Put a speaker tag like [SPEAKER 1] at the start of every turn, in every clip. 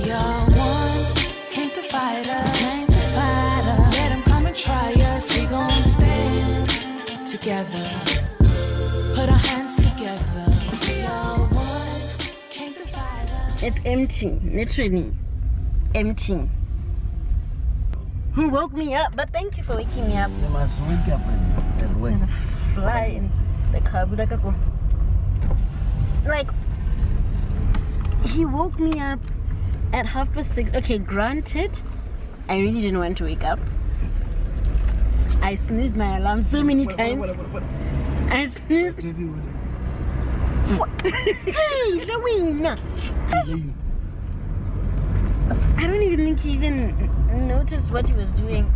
[SPEAKER 1] We are one, came to fight us. Let them come and try us. We gon' stand together. Put our hands together. We are one, came to fight us.
[SPEAKER 2] It's empty, literally empty. Who woke me up? But thank you for waking me up.
[SPEAKER 3] You must wake up and wake.
[SPEAKER 2] There's a fly in the car. Like, he woke me up at 6:30. Okay, granted, I really didn't want to wake up. I snoozed my alarm so many times. I snoozed. Hey, Lawina! I don't even think he even noticed what he was doing.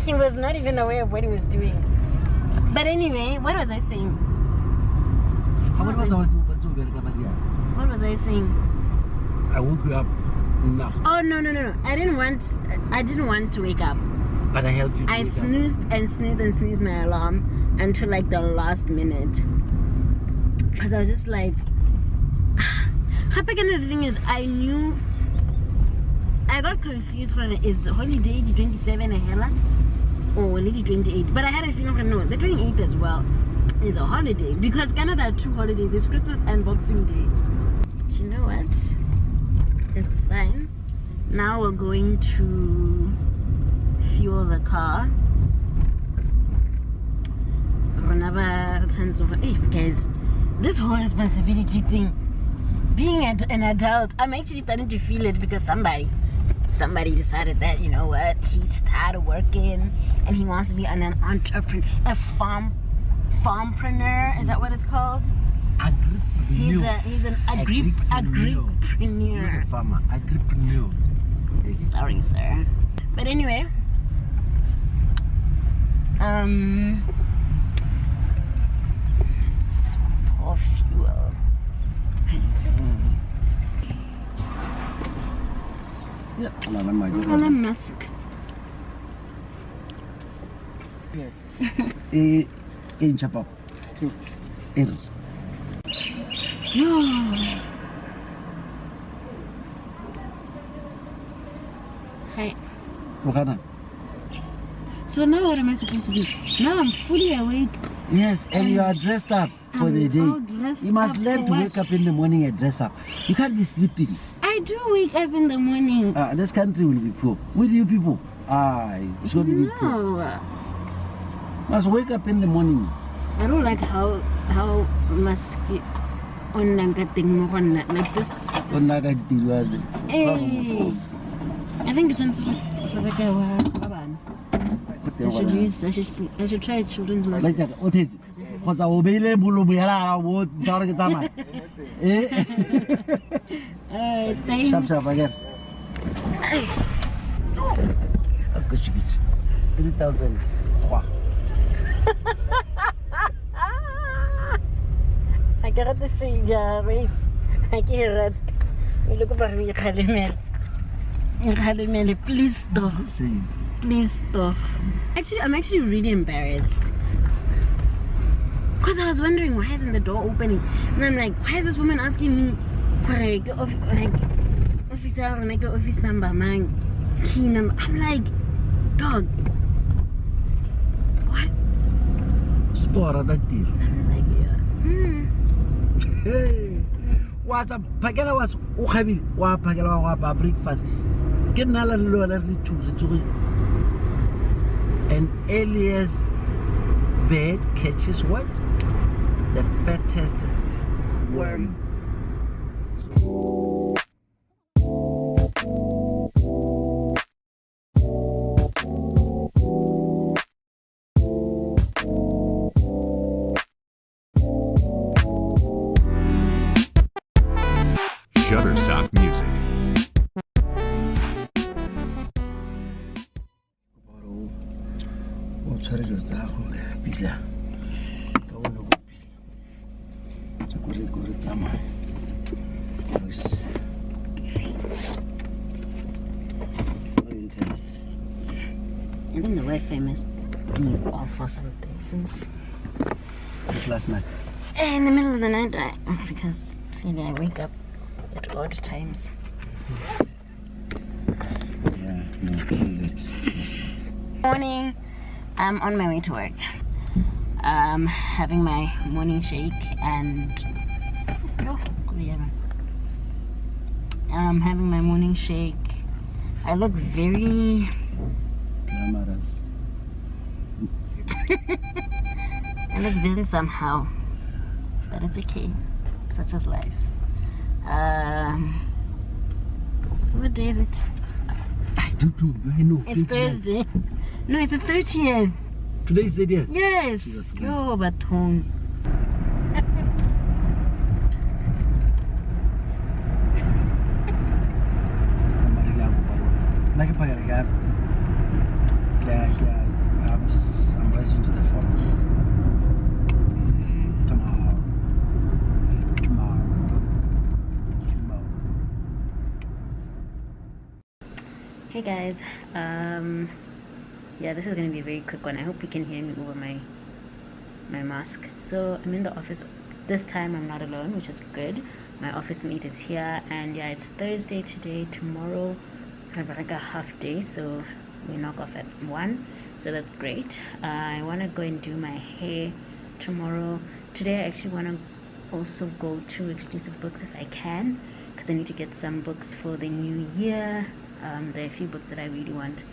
[SPEAKER 2] He was not even aware of what he was doing. But anyway, what was I saying? What was I saying?
[SPEAKER 3] I woke you up now.
[SPEAKER 2] Oh no. I didn't want to wake up.
[SPEAKER 3] But I helped you to
[SPEAKER 2] I
[SPEAKER 3] wake
[SPEAKER 2] snoozed and snoozed my alarm until like the last minute. Because I was just like, the thing is, I got confused when is holiday the 27 a hella or lady 28. But I had a feeling, no, the 28 as well is a holiday. Because Canada are two holidays, it's Christmas and Boxing Day. But you know what? It's fine. Now we're going to fuel the car. Hey guys, this whole responsibility thing, being an adult, I'm actually starting to feel it because somebody decided that, you know what, he's tired of working and he wants to be an entrepreneur, a farmpreneur. Is that what it's called? He's an agripreneur.
[SPEAKER 3] Not a farmer, agripreneur.
[SPEAKER 2] Sorry, sir. But anyway, let's pour fuel. Thanks.
[SPEAKER 3] Yeah,
[SPEAKER 2] Hello, mask.
[SPEAKER 3] In Chapap. In.
[SPEAKER 2] Hi.
[SPEAKER 3] Wakana.
[SPEAKER 2] So now what am I supposed to do? Now I'm fully awake.
[SPEAKER 3] Yes, and you are dressed up for the day. You must learn to wake up in the morning and dress up. You can't be sleeping.
[SPEAKER 2] I do wake up in the morning.
[SPEAKER 3] This country will be poor. With you people, it's going to be poor.
[SPEAKER 2] No.
[SPEAKER 3] Must wake up in the morning.
[SPEAKER 2] I don't like how musky on like this. Hey. I think this one's like I should try children's mask.
[SPEAKER 3] Like that. What is it? Because I will be able to be allowed to
[SPEAKER 2] Alright, thanks.
[SPEAKER 3] Sharp again. 3,000. Wow.
[SPEAKER 2] I got the stranger rates. I can't. You look for me, please stop. Please stop. Actually, I'm actually really embarrassed. Because I was wondering, why isn't the door opening? And I'm like, why is this woman asking me for like officer, like office number, man, key number? I'm like, dog, what?
[SPEAKER 3] Spora that deal.
[SPEAKER 2] I was like, yeah.
[SPEAKER 3] Hey, what's up? Pagela was Uhabi, wa Pagela wa breakfast. Get Nala Lola to an earliest bird catches what? The fattest worm.
[SPEAKER 4] Shutterstock Music.
[SPEAKER 2] I think the Wi-Fi must be off or something since
[SPEAKER 3] This last night.
[SPEAKER 2] in the middle of the night because clearly I wake up at odd times. morning. I'm on my way to work. Having my morning shake and having my morning shake. I look very
[SPEAKER 3] Glamorous.
[SPEAKER 2] I look very somehow, but it's okay. Such is life. What day is it?
[SPEAKER 3] I don't know. I know.
[SPEAKER 2] It's Thursday. No, it's the 30th.
[SPEAKER 3] Today is the day.
[SPEAKER 2] Yes.
[SPEAKER 3] Jesus Christ.
[SPEAKER 2] Yo, baton.
[SPEAKER 3] Like a pirate gap. I'm rushing to the phone. Tomorrow.
[SPEAKER 2] Hey guys. Yeah, this is gonna be a very quick one. I hope you can hear me over my mask. So I'm in the office. This time I'm not alone, which is good. My office mate is here, and yeah, it's Thursday today. Tomorrow I have like a half day, so we knock off at 1, so that's great. I want to go and do my hair tomorrow. Today I actually want to also go to Exclusive Books if I can, because I need to get some books for the new year. There are a few books that I really want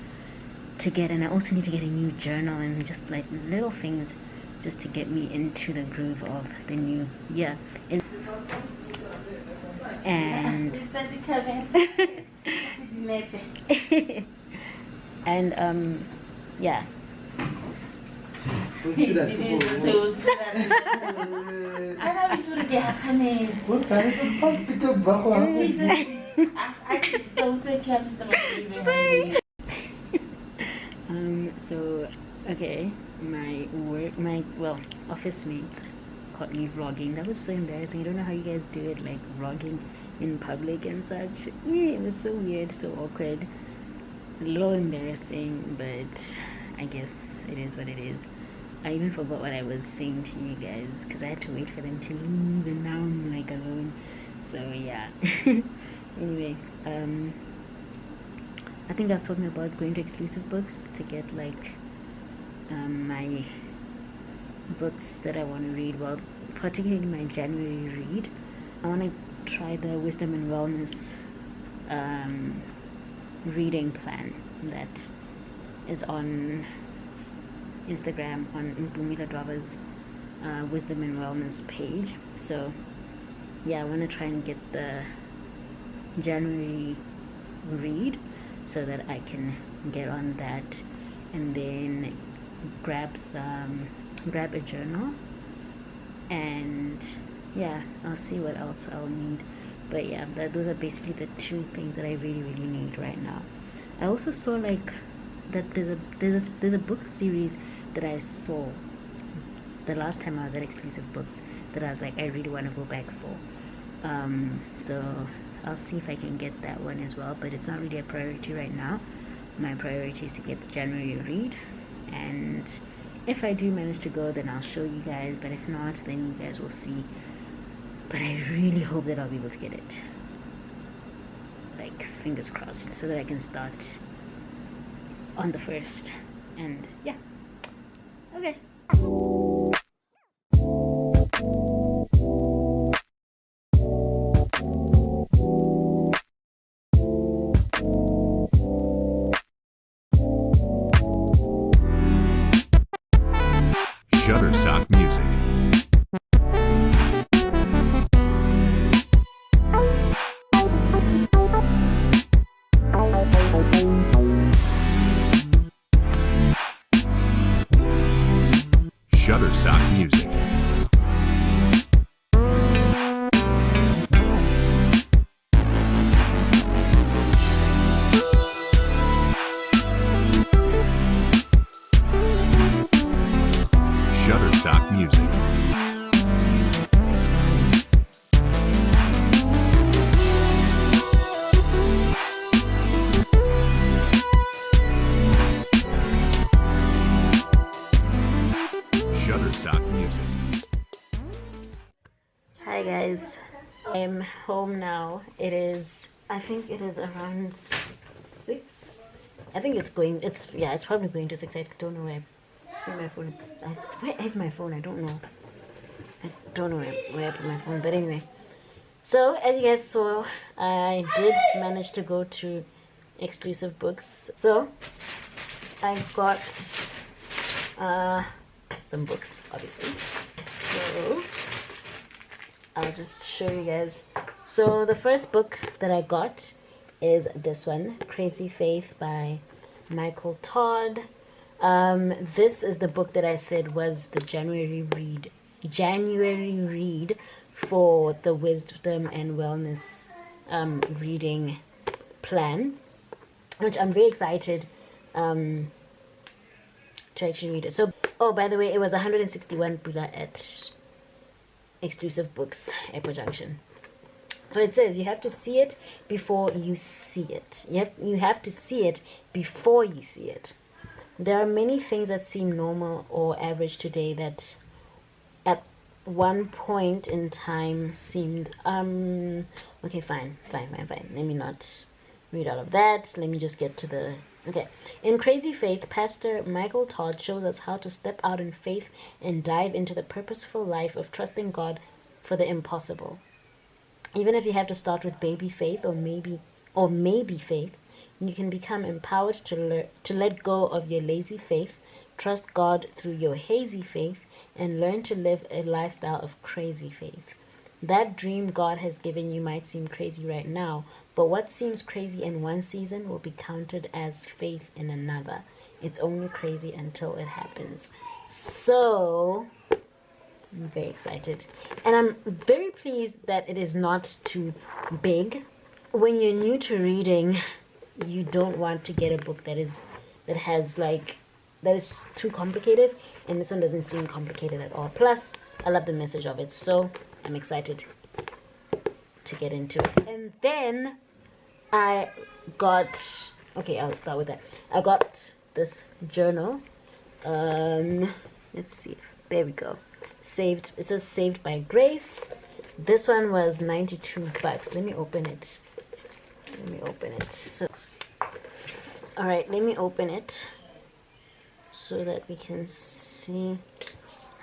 [SPEAKER 2] to get, and I also need to get a new journal and just like little things just to get me into the groove of the new year. And and yeah. So okay, my office mates caught me vlogging. That was so embarrassing. I don't know how you guys do it, like vlogging in public and such. Yeah, it was so weird, so awkward, a little embarrassing, but I guess it is what it is. I even forgot what I was saying to you guys because I had to wait for them to leave, and now I'm like alone. So yeah. Anyway, I think I was talking about going to Exclusive Books to get like my books that I want to read. Well, particularly my January read. I want to try the Wisdom and Wellness reading plan that is on Instagram on Mpumila Dwava's Wisdom and Wellness page. So yeah, I want to try and get the January read so that I can get on that, and then grab a journal, and yeah, I'll see what else I'll need. But yeah, those are basically the two things that I really need right now. I also saw like that there's a book series that I saw the last time I was at Exclusive Books that I was like, I really want to go back for. So I'll see if I can get that one as well, but it's not really a priority right now. My priority is to get the January read, and if I do manage to go, then I'll show you guys, but if not, then you guys will see. But I really hope that I'll be able to get it, like fingers crossed, so that I can start on the 1st. And yeah, okay.
[SPEAKER 4] Shutterstock Music. Shutterstock Music. Shutterstock Music. Shutterstock Music.
[SPEAKER 2] Hi guys, I'm home now. I think it is around 6 I think it's probably going to 6. I don't know where my phone is. Where is my phone? I don't know. I don't know where I put my phone, but anyway. So, as you guys saw, I did manage to go to exclusive books. So, I got some books, obviously. So, I'll just show you guys. So, the first book that I got is this one, Crazy Faith by Michael Todd. This is the book that I said was the January read for the Wisdom and Wellness reading plan, which I'm very excited to actually read it. So, oh, by the way, it was 161 Buddha at exclusive books, Airport Junction. So it says you have to see it before you see it. You have to see it before you see it. There are many things that seem normal or average today that at one point in time seemed okay, fine. Let me not read all of that. Let me just get to the okay. In Crazy Faith, Pastor Michael Todd shows us how to step out in faith and dive into the purposeful life of trusting God for the impossible. Even if you have to start with baby faith or maybe faith, you can become empowered to let go of your lazy faith, trust God through your hazy faith, and learn to live a lifestyle of crazy faith. That dream God has given you might seem crazy right now, but what seems crazy in one season will be counted as faith in another. It's only crazy until it happens. So, I'm very excited. And I'm very pleased that it is not too big. When you're new to reading, you don't want to get a book that is too complicated, and this one doesn't seem complicated at all. Plus, I love the message of it, so I'm excited to get into it. And then I got, okay, I'll start with that. I got this journal. Let's see. There we go. Saved. It says Saved by Grace. This one was $92. Let me open it. So, all right, let me open it so that we can see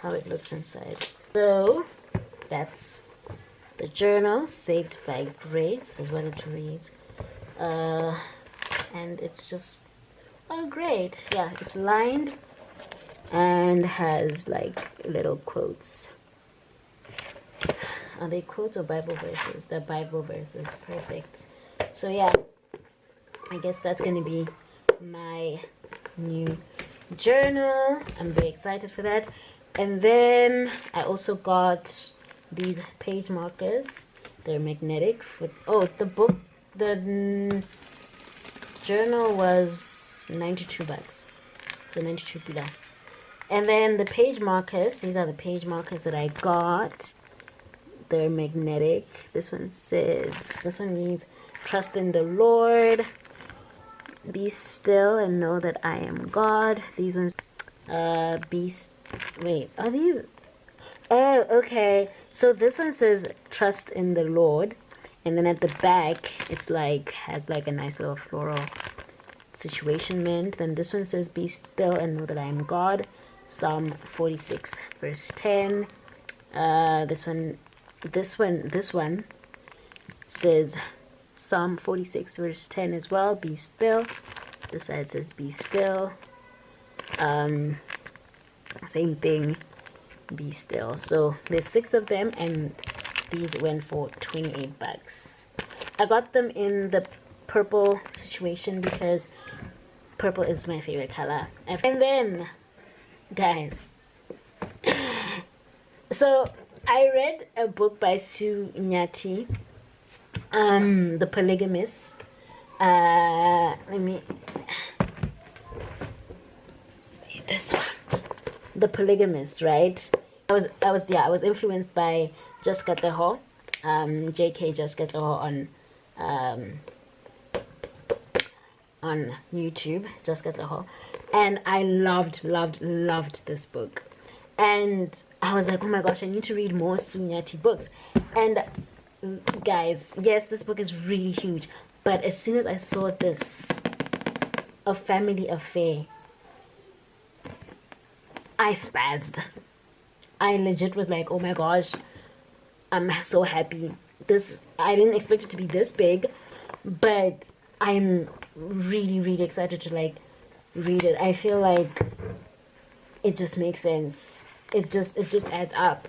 [SPEAKER 2] how it looks inside. So that's the journal, Saved by Grace is what it reads. And it's just, oh great, yeah, it's lined and has like little quotes. Are they quotes or Bible verses? They're Bible verses. Perfect. So yeah, I guess that's gonna be my new journal. I'm very excited for that. And then I also got these page markers. They're magnetic. The journal was $92. So 92 Buddha. And then the page markers, these are the page markers that I got. They're magnetic. This one reads, trust in the Lord, be still and know that I am God. These ones, wait, are these? Oh, okay. So this one says trust in the Lord, and then at the back it's like has like a nice little floral situation meant. Then this one says be still and know that I am God. Psalm 46 verse 10. This one says Psalm 46 verse 10 as well. Be still. This side says be still. Same thing. Be still. So there's 6 of them, and these went for $28. I got them in the purple situation because purple is my favorite color. And then, guys, so I read a book by Sue Nyati, The Polygamist. This one, The Polygamist, right? I was influenced by Jessica Teho, JK Jessica Teho on YouTube, Jessica Teho, and I loved this book. And I was like, oh my gosh, I need to read more Sue Nyati books. And guys, yes, this book is really huge, but as soon as I saw this a family affair, I spazzed. I legit was like, oh my gosh, I'm so happy. I didn't expect it to be this big, but I'm really, really excited to like read it. I feel like it just makes sense. It just adds up.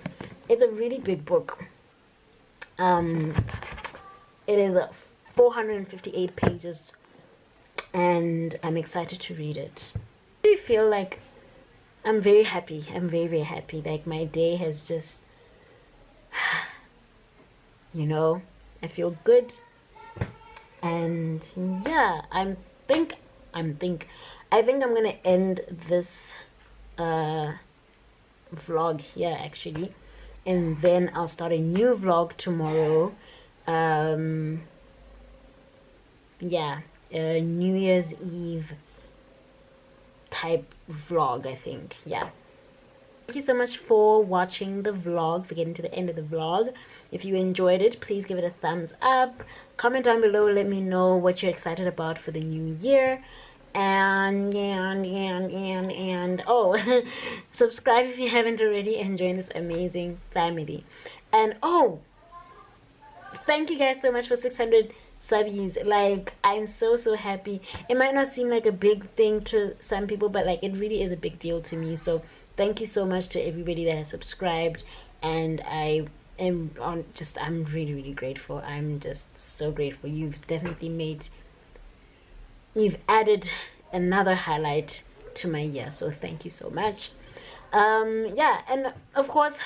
[SPEAKER 2] It's a really big book. It is 458 pages, and I'm excited to read it. I feel like I'm very happy. I'm very, very happy. Like my day has just, you know, I feel good. And yeah, I think I'm gonna end this vlog here actually, and then I'll start a new vlog tomorrow. Yeah, a New Year's Eve type vlog, I think. Yeah, thank you so much for watching the vlog, for getting to the end of the vlog. If you enjoyed it, please give it a thumbs up, comment down below, let me know what you're excited about for the new year, and oh, subscribe if you haven't already, and join this amazing family. And oh, thank you guys so much for 600 subbies. Like, I'm so happy. It might not seem like a big thing to some people, but like it really is a big deal to me. So thank you so much to everybody that has subscribed, and I'm really, really grateful. I'm just so grateful. You've added another highlight to my year, so thank you so much. Yeah, and of course,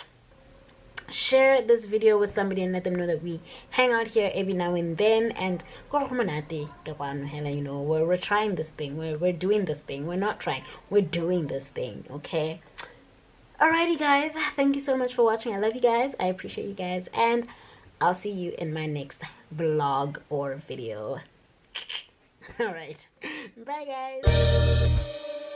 [SPEAKER 2] share this video with somebody and let them know that we hang out here every now and then. And you know, we're trying this thing, we're doing this thing, we're not trying, we're doing this thing. Okay, alrighty guys, thank you so much for watching. I love you guys, I appreciate you guys, and I'll see you in my next vlog or video. Alright, bye guys.